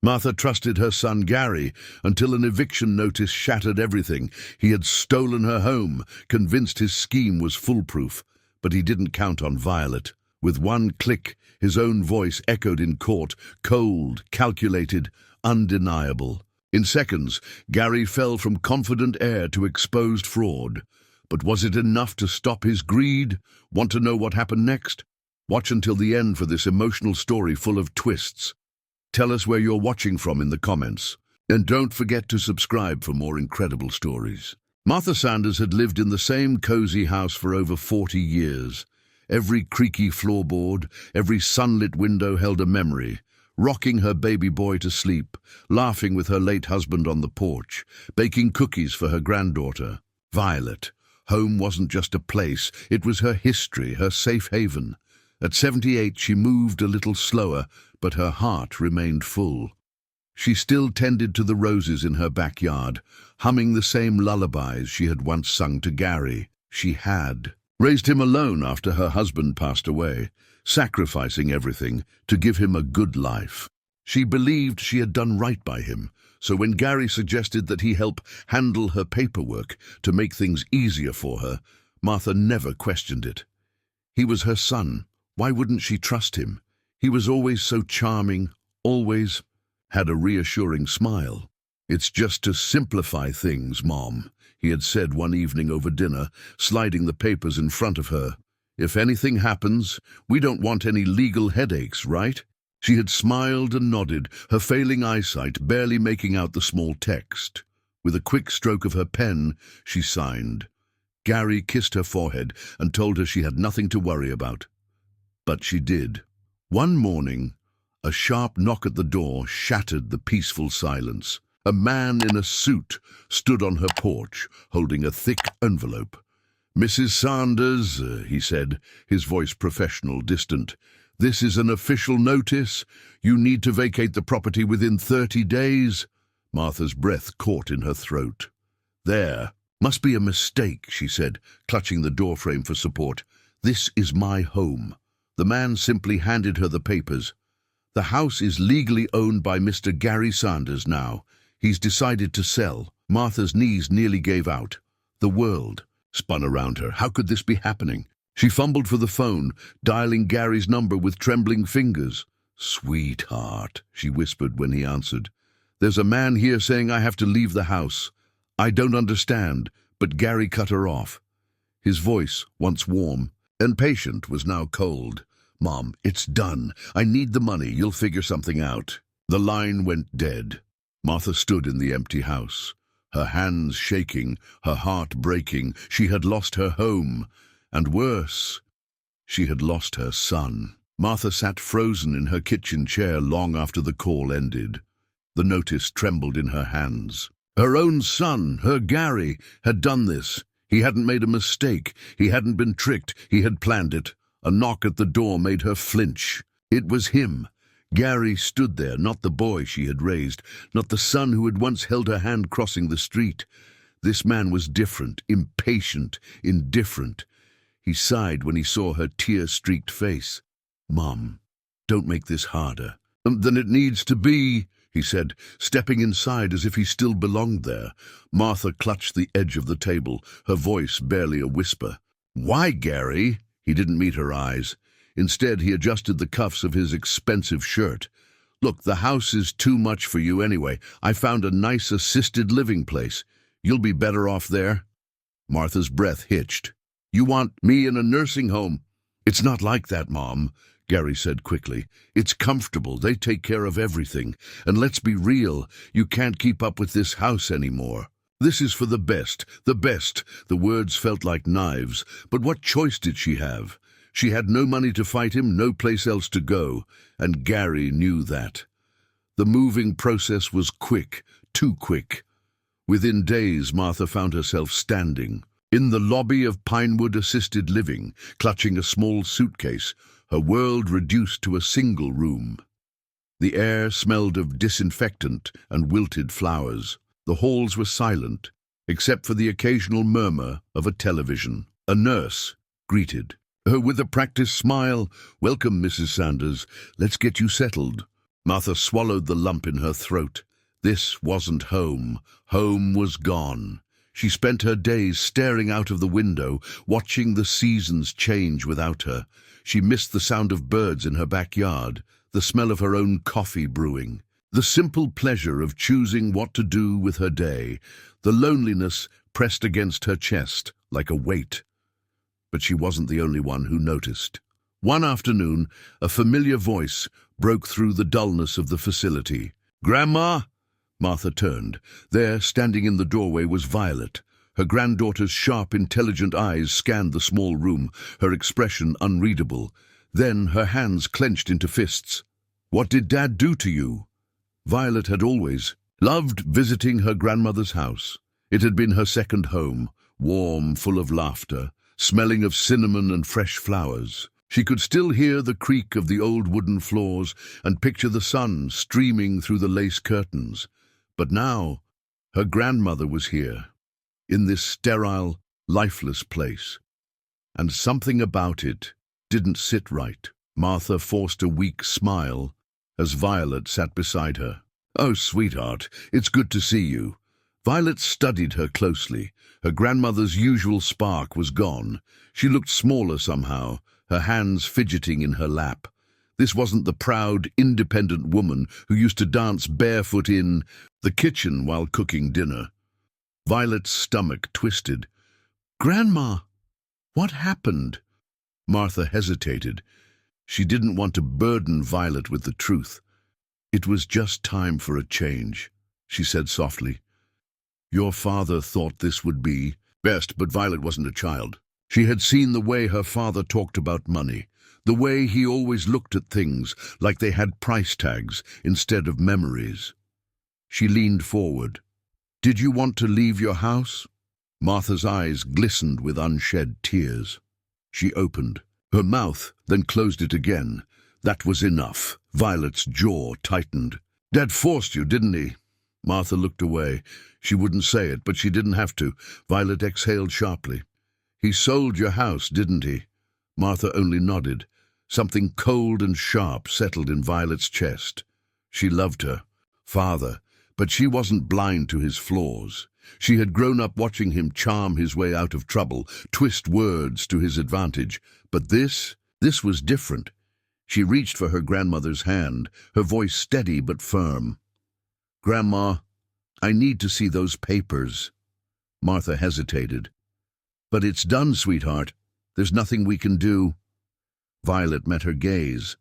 Martha trusted her son Gary until an eviction notice shattered everything. He had stolen her home, convinced his scheme was foolproof. But he didn't count on Violet. With one click, his own voice echoed in court, cold, calculated, undeniable. In seconds, Gary fell from confident heir to exposed fraud. But was it enough to stop his greed? Want to know what happened next? Watch until the end for this emotional story full of twists. Tell us where you're watching from in the comments. And don't forget to subscribe for more incredible stories. Martha Sanders had lived in the same cozy house for over 40 years. Every creaky floorboard, every sunlit window held a memory. Rocking her baby boy to sleep, laughing with her late husband on the porch, baking cookies for her granddaughter. Violet. Home wasn't just a place, it was her history, her safe haven. At 78, she moved a little slower, but her heart remained full. She still tended to the roses in her backyard, humming the same lullabies she had once sung to Gary. She had raised him alone after her husband passed away, sacrificing everything to give him a good life. She believed she had done right by him, so when Gary suggested that he help handle her paperwork to make things easier for her, Martha never questioned it. He was her son. Why wouldn't she trust him? He was always so charming, always had a reassuring smile. "It's just to simplify things, Mom," he had said one evening over dinner, sliding the papers in front of her. "If anything happens, we don't want any legal headaches, right?" She had smiled and nodded, her failing eyesight barely making out the small text. With a quick stroke of her pen, she signed. Gary kissed her forehead and told her she had nothing to worry about. But she did. One morning, a sharp knock at the door shattered the peaceful silence. A man in a suit stood on her porch, holding a thick envelope. "Mrs. Sanders," he said, his voice professional, distant, "this is an official notice. You need to vacate the property within 30 days. Martha's breath caught in her throat. "There. Must be a mistake," she said, clutching the doorframe for support. "This is my home." The man simply handed her the papers. "The house is legally owned by Mr. Gary Sanders now. He's decided to sell." Martha's knees nearly gave out. The world spun around her. How could this be happening? She fumbled for the phone, dialing Gary's number with trembling fingers. "Sweetheart," she whispered when he answered. "There's a man here saying I have to leave the house. I don't understand," but Gary cut her off. His voice, once warm and patient, was now cold. "Mom, it's done. I need the money. You'll figure something out." The line went dead. Martha stood in the empty house, her hands shaking, her heart breaking. She had lost her home, and worse, she had lost her son. Martha sat frozen in her kitchen chair long after the call ended. The notice trembled in her hands. Her own son, her Gary, had done this. He hadn't made a mistake. He hadn't been tricked. He had planned it. A knock at the door made her flinch. It was him. Gary stood there, not the boy she had raised, not the son who had once held her hand crossing the street. This man was different, impatient, indifferent. He sighed when he saw her tear-streaked face. "Mom, don't make this harder." "Then it needs to be," he said, stepping inside as if he still belonged there. Martha clutched the edge of the table, her voice barely a whisper. "Why, Gary?" He didn't meet her eyes. Instead, he adjusted the cuffs of his expensive shirt. "Look, the house is too much for you anyway. I found a nice assisted living place. You'll be better off there." Martha's breath hitched. "You want me in a nursing home?" "It's not like that, Mom," Gary said quickly. "It's comfortable. They take care of everything. And let's be real, you can't keep up with this house anymore. This is for the best, the best." The words felt like knives, but what choice did she have? She had no money to fight him, no place else to go, and Gary knew that. The moving process was quick, too quick. Within days, Martha found herself standing in the lobby of Pinewood Assisted Living, clutching a small suitcase, her world reduced to a single room. The air smelled of disinfectant and wilted flowers. The halls were silent, except for the occasional murmur of a television. A nurse greeted her with a practiced smile. "Welcome, Mrs. Sanders. Let's get you settled." Martha swallowed the lump in her throat. This wasn't home. Home was gone. She spent her days staring out of the window, watching the seasons change without her. She missed the sound of birds in her backyard, the smell of her own coffee brewing, the simple pleasure of choosing what to do with her day. The loneliness pressed against her chest like a weight. But she wasn't the only one who noticed. One afternoon, a familiar voice broke through the dullness of the facility. "Grandma?" Martha turned. There, standing in the doorway, was Violet. Her granddaughter's sharp, intelligent eyes scanned the small room, her expression unreadable. Then her hands clenched into fists. "What did Dad do to you?" Violet had always loved visiting her grandmother's house. It had been her second home, warm, full of laughter, smelling of cinnamon and fresh flowers. She could still hear the creak of the old wooden floors and picture the sun streaming through the lace curtains. But now, her grandmother was here, in this sterile, lifeless place. And something about it didn't sit right. Martha forced a weak smile as Violet sat beside her. "Oh, sweetheart, it's good to see you." Violet studied her closely. Her grandmother's usual spark was gone. She looked smaller somehow, her hands fidgeting in her lap. This wasn't the proud, independent woman who used to dance barefoot in the kitchen while cooking dinner. Violet's stomach twisted. "Grandma, what happened?" Martha hesitated. She didn't want to burden Violet with the truth. "It was just time for a change," she said softly. "Your father thought this would be best," but Violet wasn't a child. She had seen the way her father talked about money, the way he always looked at things like they had price tags instead of memories. She leaned forward. "Did you want to leave your house?" Martha's eyes glistened with unshed tears. She opened her mouth, then closed it again. That was enough. Violet's jaw tightened. "Dad forced you, didn't he?" Martha looked away. She wouldn't say it, but she didn't have to. Violet exhaled sharply. "He sold your house, didn't he?" Martha only nodded. Something cold and sharp settled in Violet's chest. She loved her father, but she wasn't blind to his flaws. She had grown up watching him charm his way out of trouble, twist words to his advantage. But this was different. She reached for her grandmother's hand, her voice steady but firm. "Grandma, I need to see those papers." Martha hesitated. "But it's done, sweetheart. There's nothing we can do." Violet met her gaze.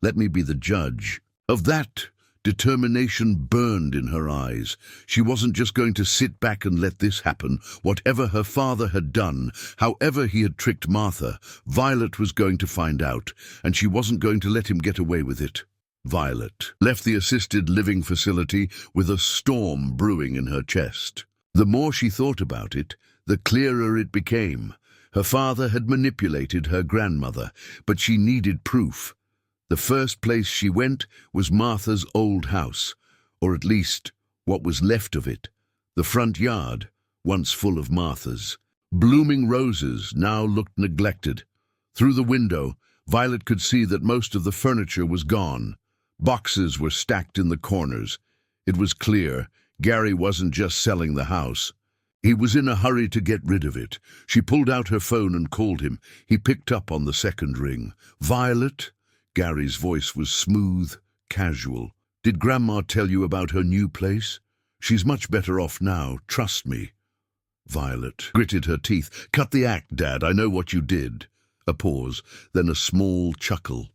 "Let me be the judge of that." Determination burned in her eyes. She wasn't just going to sit back and let this happen. Whatever her father had done, however he had tricked Martha, Violet was going to find out, and she wasn't going to let him get away with it. Violet left the assisted living facility with a storm brewing in her chest. The more she thought about it, the clearer it became. Her father had manipulated her grandmother, but she needed proof. The first place she went was Martha's old house, or at least what was left of it. The front yard, once full of Martha's. Blooming roses now looked neglected. Through the window, Violet could see that most of the furniture was gone. Boxes were stacked in the corners. It was clear Gary wasn't just selling the house. He was in a hurry to get rid of it. She pulled out her phone and called him. He picked up on the second ring. "Violet?" Gary's voice was smooth, casual. "Did Grandma tell you about her new place? She's much better off now, trust me." Violet gritted her teeth. "Cut the act, Dad. I know what you did." A pause, then a small chuckle.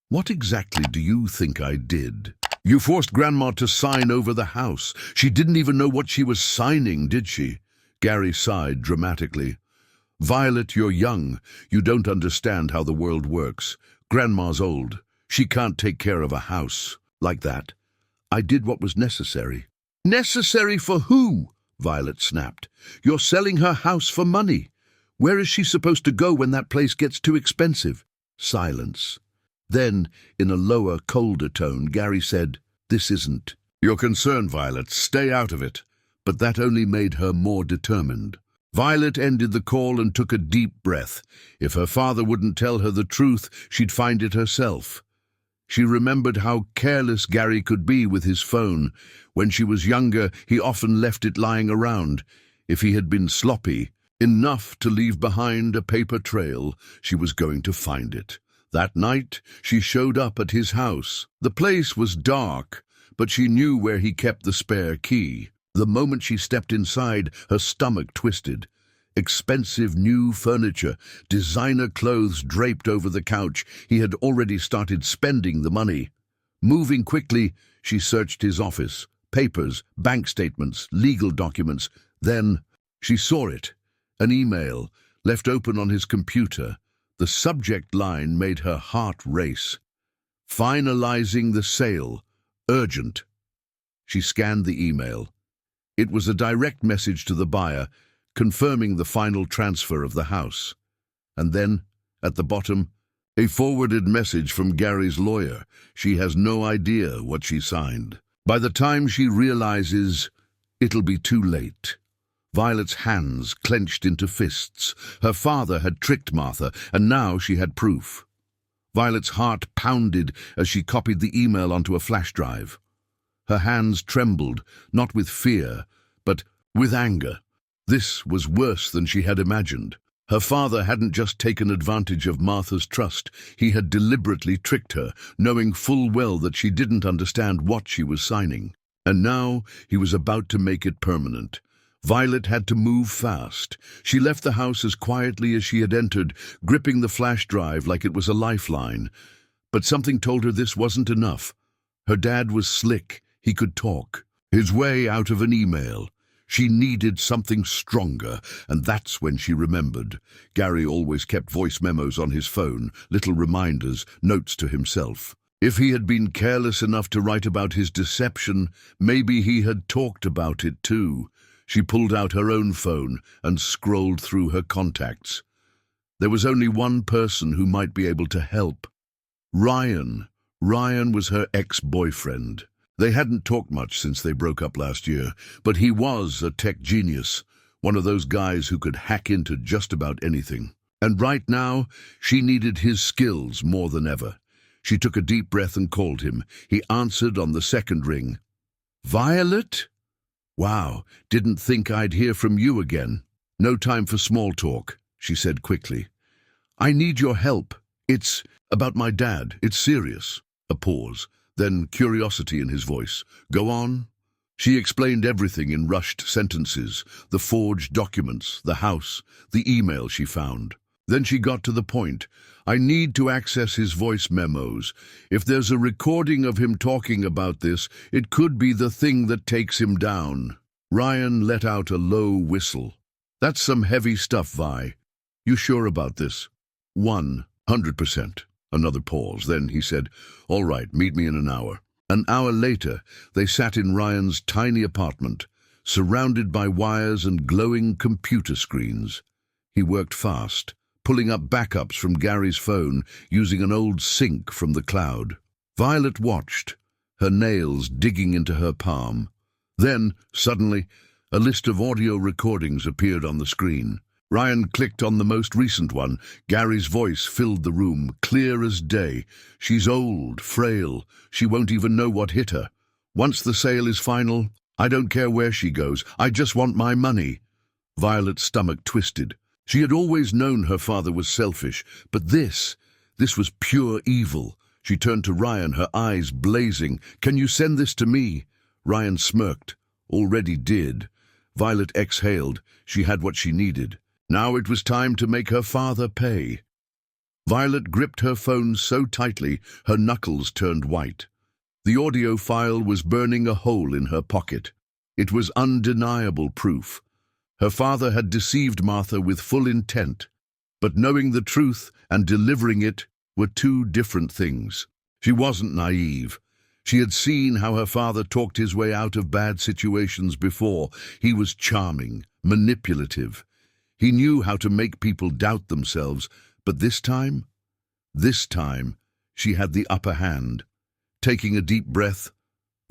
"What exactly do you think I did?" "You forced Grandma to sign over the house. She didn't even know what she was signing, did she?" Gary sighed dramatically. "Violet, you're young. You don't understand how the world works. Grandma's old. She can't take care of a house like that. I did what was necessary." "Necessary for who?" Violet snapped. "You're selling her house for money. Where is she supposed to go when that place gets too expensive?" Silence. Then, in a lower, colder tone, Gary said, "This isn't your concern, Violet. Stay out of it." But that only made her more determined. Violet ended the call and took a deep breath. If her father wouldn't tell her the truth, she'd find it herself. She remembered how careless Gary could be with his phone. When she was younger, he often left it lying around. If he had been sloppy, enough to leave behind a paper trail, she was going to find it. That night, she showed up at his house. The place was dark, but she knew where he kept the spare key. The moment she stepped inside, her stomach twisted. Expensive new furniture, designer clothes draped over the couch. He had already started spending the money. Moving quickly, she searched his office. Papers, bank statements, legal documents. Then she saw it. An email, left open on his computer. The subject line made her heart race. Finalizing the sale. Urgent. She scanned the email. It was a direct message to the buyer, confirming the final transfer of the house. And then, at the bottom, a forwarded message from Gary's lawyer. She has no idea what she signed. By the time she realizes, it'll be too late. Violet's hands clenched into fists. Her father had tricked Martha, and now she had proof. Violet's heart pounded as she copied the email onto a flash drive. Her hands trembled, not with fear, but with anger. This was worse than she had imagined. Her father hadn't just taken advantage of Martha's trust. He had deliberately tricked her, knowing full well that she didn't understand what she was signing. And now he was about to make it permanent. Violet had to move fast. She left the house as quietly as she had entered, gripping the flash drive like it was a lifeline. But something told her this wasn't enough. Her dad was slick. He could talk. His way out of an email. She needed something stronger, and that's when she remembered. Gary always kept voice memos on his phone, little reminders, notes to himself. If he had been careless enough to write about his deception, maybe he had talked about it too. She pulled out her own phone and scrolled through her contacts. There was only one person who might be able to help. Ryan. Ryan was her ex-boyfriend. They hadn't talked much since they broke up last year, but he was a tech genius, one of those guys who could hack into just about anything. And right now, she needed his skills more than ever. She took a deep breath and called him. He answered on the second ring. "Violet? Wow, didn't think I'd hear from you again." "No time for small talk," she said quickly. "I need your help. It's about my dad. It's serious." A pause. Then curiosity in his voice. "Go on." She explained everything in rushed sentences, the forged documents, the house, the email she found. Then she got to the point. "I need to access his voice memos. If there's a recording of him talking about this, it could be the thing that takes him down." Ryan let out a low whistle. "That's some heavy stuff, Vi. You sure about this?" 100%. Another pause. Then he said, "All right, meet me in an hour." An hour later, they sat in Ryan's tiny apartment, surrounded by wires and glowing computer screens. He worked fast, pulling up backups from Gary's phone, using an old sync from the cloud. Violet watched, her nails digging into her palm. Then, suddenly, a list of audio recordings appeared on the screen. Ryan clicked on the most recent one. Gary's voice filled the room, clear as day. "She's old, frail. She won't even know what hit her. Once the sale is final, I don't care where she goes. I just want my money." Violet's stomach twisted. She had always known her father was selfish, but this was pure evil. She turned to Ryan, her eyes blazing. "Can you send this to me?" Ryan smirked. "Already did." Violet exhaled. She had what she needed. Now it was time to make her father pay. Violet gripped her phone so tightly, her knuckles turned white. The audio file was burning a hole in her pocket. It was undeniable proof. Her father had deceived Martha with full intent, but knowing the truth and delivering it were two different things. She wasn't naive. She had seen how her father talked his way out of bad situations before. He was charming, manipulative. He knew how to make people doubt themselves, but this time, she had the upper hand. Taking a deep breath,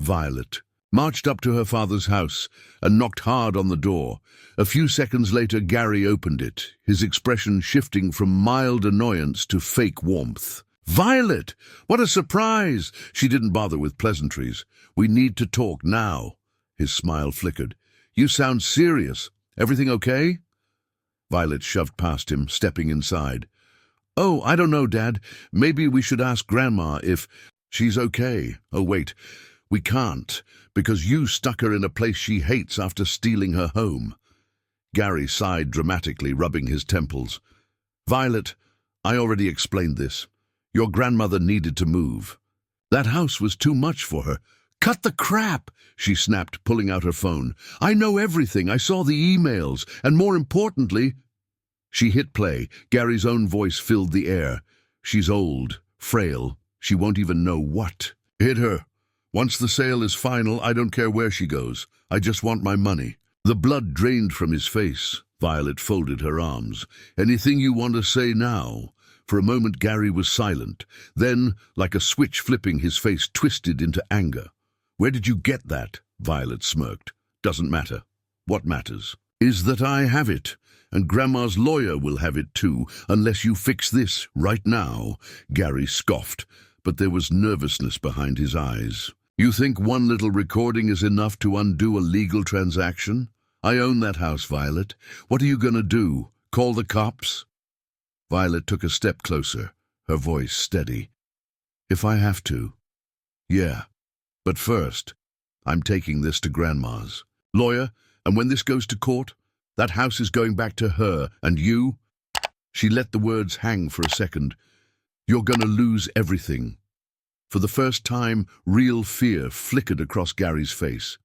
Violet marched up to her father's house and knocked hard on the door. A few seconds later, Gary opened it, his expression shifting from mild annoyance to fake warmth. Violet! What a surprise! She didn't bother with pleasantries. We need to talk now. His smile flickered. You sound serious. Everything okay? Violet shoved past him, stepping inside. Oh, I don't know, Dad. Maybe we should ask Grandma if she's okay. Oh, wait. We can't, because you stuck her in a place she hates after stealing her home. Gary sighed dramatically, rubbing his temples. Violet, I already explained this. Your grandmother needed to move. That house was too much for her. Cut the crap, she snapped, pulling out her phone. I know everything. I saw the emails. And more importantly... She hit play. Gary's own voice filled the air. She's old, frail. She won't even know what. Hit her. Once the sale is final, I don't care where she goes. I just want my money. The blood drained from his face. Violet folded her arms. Anything you want to say now? For a moment, Gary was silent. Then, like a switch flipping, his face twisted into anger. Where did you get that? Violet smirked. Doesn't matter. What matters is that I have it, and Grandma's lawyer will have it too, unless you fix this right now. Gary scoffed, but there was nervousness behind his eyes. You think one little recording is enough to undo a legal transaction? I own that house, Violet. What are you going to do? Call the cops? Violet took a step closer, her voice steady. If I have to. Yeah. But first, I'm taking this to Grandma's. Lawyer, and when this goes to court, that house is going back to her, and you... She let the words hang for a second. You're going to lose everything. For the first time, real fear flickered across Gary's face.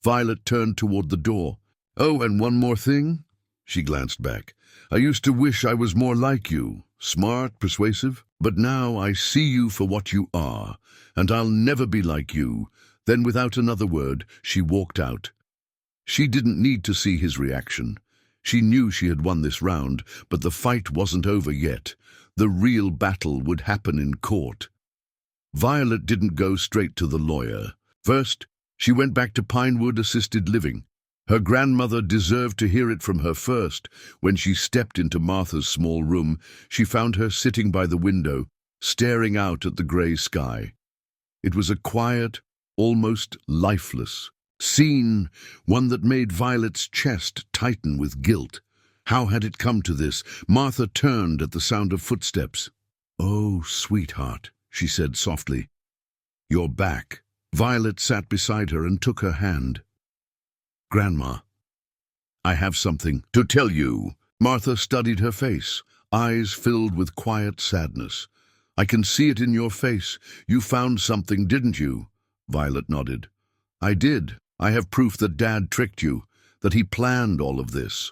Violet turned toward the door. Oh, and one more thing? She glanced back. I used to wish I was more like you, smart, persuasive, but now I see you for what you are, and I'll never be like you. Then, without another word, she walked out. She didn't need to see his reaction. She knew she had won this round, but the fight wasn't over yet. The real battle would happen in court. Violet didn't go straight to the lawyer. First, she went back to Pinewood Assisted Living. Her grandmother deserved to hear it from her first. When she stepped into Martha's small room, she found her sitting by the window, staring out at the grey sky. It was a quiet, almost lifeless scene, one that made Violet's chest tighten with guilt. How had it come to this? Martha turned at the sound of footsteps. Oh, sweetheart, she said softly. You're back. Violet sat beside her and took her hand. Grandma, I have something to tell you. Martha studied her face, eyes filled with quiet sadness. I can see it in your face. You found something, didn't you? Violet nodded. I did. I have proof that Dad tricked you, that he planned all of this.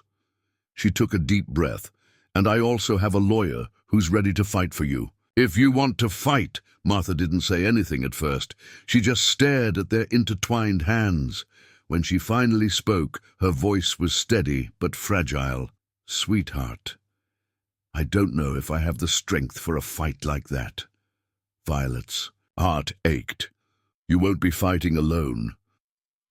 She took a deep breath. And I also have a lawyer who's ready to fight for you. If you want to fight, Martha didn't say anything at first. She just stared at their intertwined hands. When she finally spoke, her voice was steady but fragile. Sweetheart, I don't know if I have the strength for a fight like that. Violet's heart ached. You won't be fighting alone.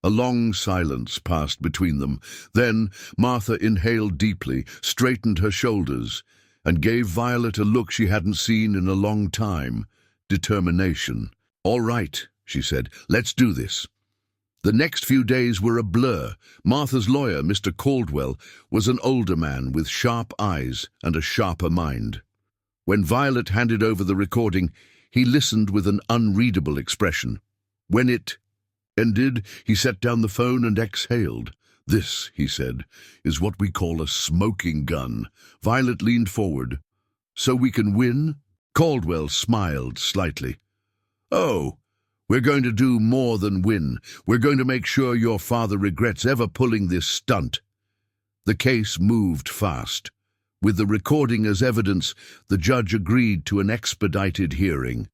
A long silence passed between them. Then Martha inhaled deeply, straightened her shoulders, and gave Violet a look she hadn't seen in a long time. Determination. All right, she said, let's do this. The next few days were a blur. Martha's lawyer, Mr. Caldwell, was an older man with sharp eyes and a sharper mind. When Violet handed over the recording, he listened with an unreadable expression. When it ended, he set down the phone and exhaled. This, he said, is what we call a smoking gun. Violet leaned forward. So we can win? Caldwell smiled slightly. Oh, we're going to do more than win. We're going to make sure your father regrets ever pulling this stunt. The case moved fast. With the recording as evidence, the judge agreed to an expedited hearing.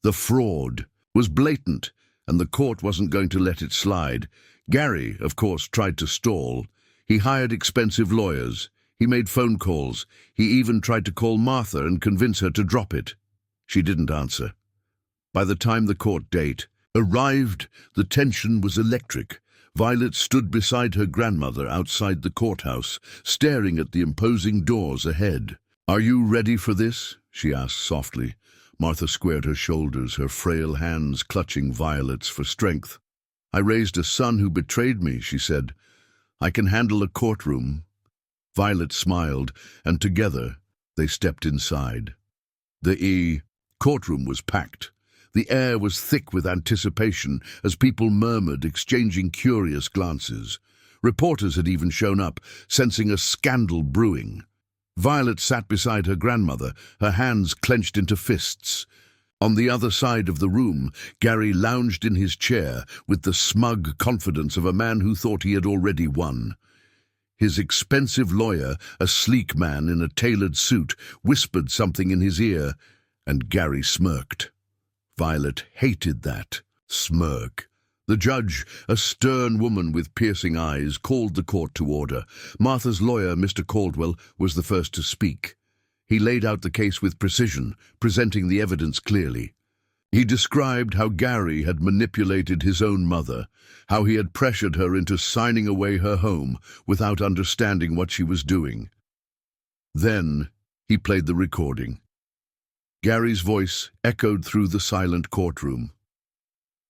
The fraud was blatant, and the court wasn't going to let it slide. Gary, of course, tried to stall. He hired expensive lawyers. He made phone calls. He even tried to call Martha and convince her to drop it. She didn't answer. By the time the court date arrived, the tension was electric. Violet stood beside her grandmother outside the courthouse, staring at the imposing doors ahead. Are you ready for this? She asked softly. Martha squared her shoulders, her frail hands clutching Violet's for strength. "I raised a son who betrayed me," she said. "I can handle a courtroom." Violet smiled, and together they stepped inside. The courtroom was packed. The air was thick with anticipation as people murmured, exchanging curious glances. Reporters had even shown up, sensing a scandal brewing. Violet sat beside her grandmother, her hands clenched into fists. On the other side of the room, Gary lounged in his chair with the smug confidence of a man who thought he had already won. His expensive lawyer, a sleek man in a tailored suit, whispered something in his ear, and Gary smirked. Violet hated that smirk. The judge, a stern woman with piercing eyes, called the court to order. Martha's lawyer, Mr. Caldwell, was the first to speak. He laid out the case with precision, presenting the evidence clearly. He described how Gary had manipulated his own mother, how he had pressured her into signing away her home without understanding what she was doing. Then he played the recording. Gary's voice echoed through the silent courtroom.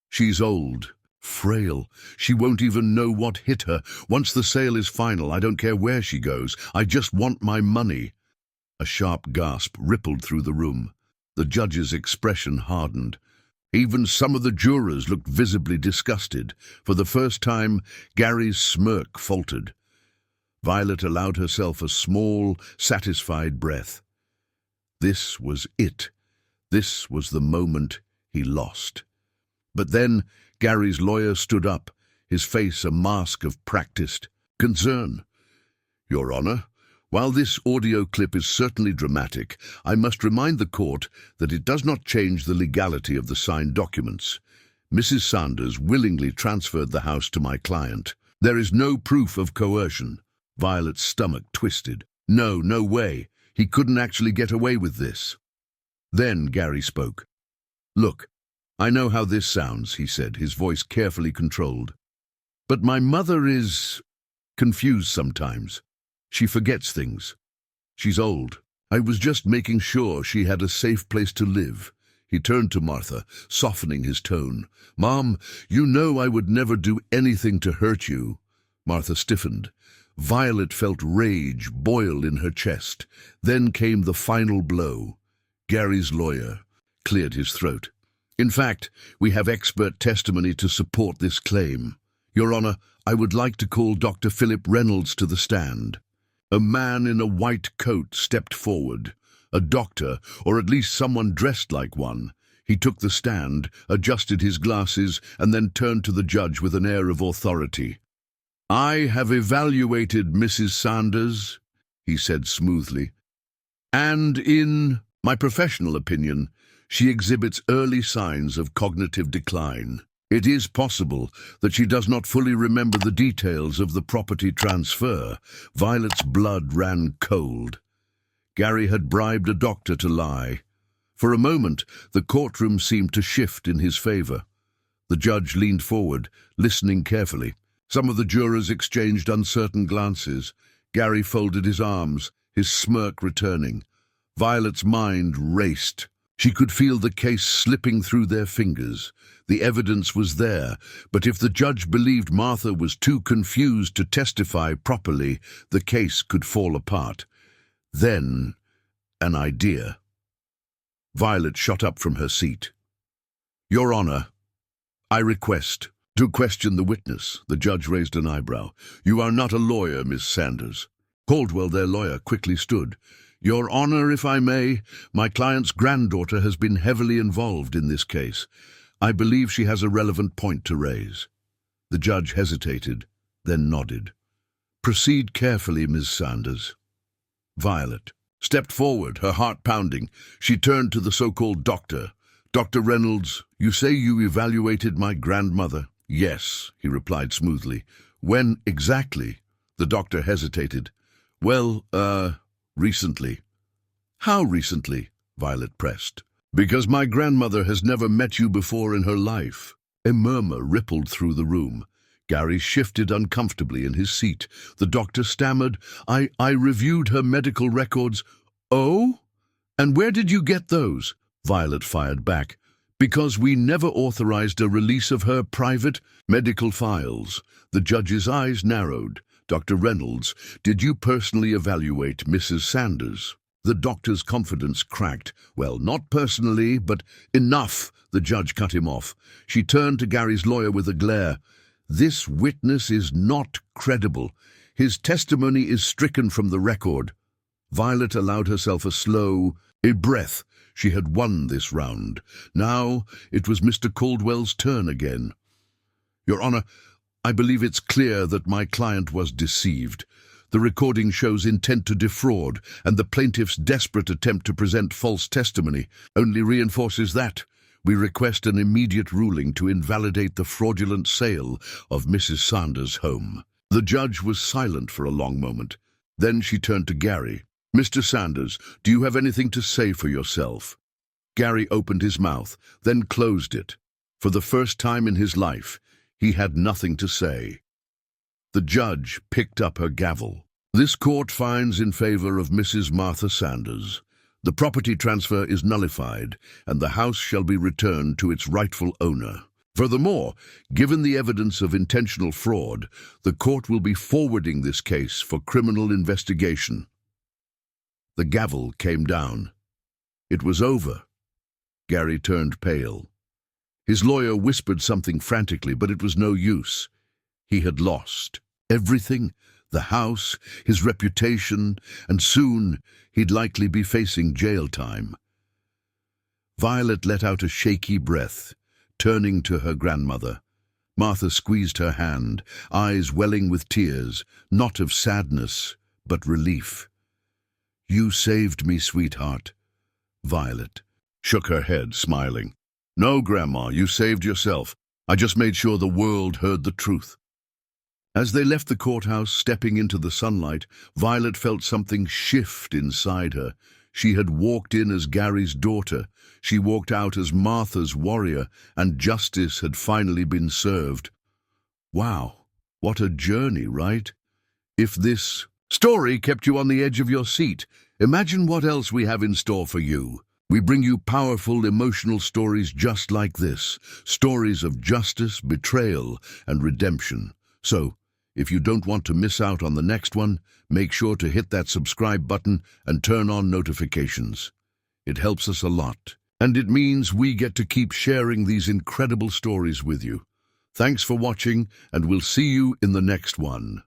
"She's old, frail. She won't even know what hit her. Once the sale is final, I don't care where she goes. I just want my money." A sharp gasp rippled through the room. The judge's expression hardened. Even some of the jurors looked visibly disgusted. For the first time, Gary's smirk faltered. Violet allowed herself a small, satisfied breath. This was it. This was the moment he lost. But then Gary's lawyer stood up, his face a mask of practiced concern. "Your Honor, while this audio clip is certainly dramatic, I must remind the court that it does not change the legality of the signed documents. Mrs. Sanders willingly transferred the house to my client. There is no proof of coercion." Violet's stomach twisted. No way. He couldn't actually get away with this. Then Gary spoke. "Look, I know how this sounds," he said, his voice carefully controlled. "But my mother is confused sometimes. She forgets things. She's old. I was just making sure she had a safe place to live." He turned to Martha, softening his tone. "Mom, you know I would never do anything to hurt you." Martha stiffened. Violet felt rage boil in her chest. Then came the final blow. Gary's lawyer cleared his throat. "In fact, we have expert testimony to support this claim. Your Honor, I would like to call Dr. Philip Reynolds to the stand." A man in a white coat stepped forward. A doctor, or at least someone dressed like one. He took the stand, adjusted his glasses, and then turned to the judge with an air of authority. "I have evaluated Mrs. Sanders," he said smoothly, "and in my professional opinion, she exhibits early signs of cognitive decline. It is possible that she does not fully remember the details of the property transfer." Violet's blood ran cold. Gary had bribed a doctor to lie. For a moment, the courtroom seemed to shift in his favor. The judge leaned forward, listening carefully. Some of the jurors exchanged uncertain glances. Gary folded his arms, his smirk returning. Violet's mind raced. She could feel the case slipping through their fingers. The evidence was there, but if the judge believed Martha was too confused to testify properly, the case could fall apart. Then, an idea. Violet shot up from her seat. "Your Honor, I request to question the witness." The judge raised an eyebrow. "You are not a lawyer, Miss Sanders." Caldwell, their lawyer, quickly stood. "Your Honor, if I may, my client's granddaughter has been heavily involved in this case. I believe she has a relevant point to raise." The judge hesitated, then nodded. "Proceed carefully, Miss Sanders." Violet stepped forward, her heart pounding. She turned to the so-called doctor. "Dr. Reynolds, you say you evaluated my grandmother?" "Yes," he replied smoothly. "When exactly?" The doctor hesitated. "Well, recently." "How recently?" Violet pressed. "Because my grandmother has never met you before in her life." A murmur rippled through the room. Gary shifted uncomfortably in his seat. The doctor stammered, I reviewed her medical records." "Oh? And where did you get those?" Violet fired back. Because we never authorized a release of her private medical files. The judge's eyes narrowed. Dr. Reynolds, did you personally evaluate Mrs. Sanders? The doctor's confidence cracked. Well, not personally, but enough, the judge cut him off. She turned to Gary's lawyer with a glare. This witness is not credible. His testimony is stricken from the record. Violet allowed herself a breath. She had won this round. Now it was Mr. Caldwell's turn again. Your Honor, I believe it's clear that my client was deceived. The recording shows intent to defraud, and the plaintiff's desperate attempt to present false testimony only reinforces that. We request an immediate ruling to invalidate the fraudulent sale of Mrs. Sanders' home. The judge was silent for a long moment. Then she turned to Gary. Mr. Sanders, do you have anything to say for yourself? Gary opened his mouth, then closed it. For the first time in his life, he had nothing to say. The judge picked up her gavel. This court finds in favor of Mrs. Martha Sanders. The property transfer is nullified, and the house shall be returned to its rightful owner. Furthermore, given the evidence of intentional fraud, the court will be forwarding this case for criminal investigation. The gavel came down. It was over. Gary turned pale. His lawyer whispered something frantically, but it was no use. He had lost everything, the house, his reputation, and soon he'd likely be facing jail time. Violet let out a shaky breath, turning to her grandmother. Martha squeezed her hand, eyes welling with tears, not of sadness, but relief. You saved me, sweetheart. Violet shook her head, smiling. No, Grandma, you saved yourself. I just made sure the world heard the truth. As they left the courthouse, stepping into the sunlight, Violet felt something shift inside her. She had walked in as Gary's daughter. She walked out as Martha's warrior, and justice had finally been served. Wow, what a journey, right? If this story kept you on the edge of your seat, imagine what else we have in store for you. We bring you powerful, emotional stories just like this, stories of justice, betrayal, and redemption. So, if you don't want to miss out on the next one, make sure to hit that subscribe button and turn on notifications. It helps us a lot, and it means we get to keep sharing these incredible stories with you. Thanks for watching, and we'll see you in the next one.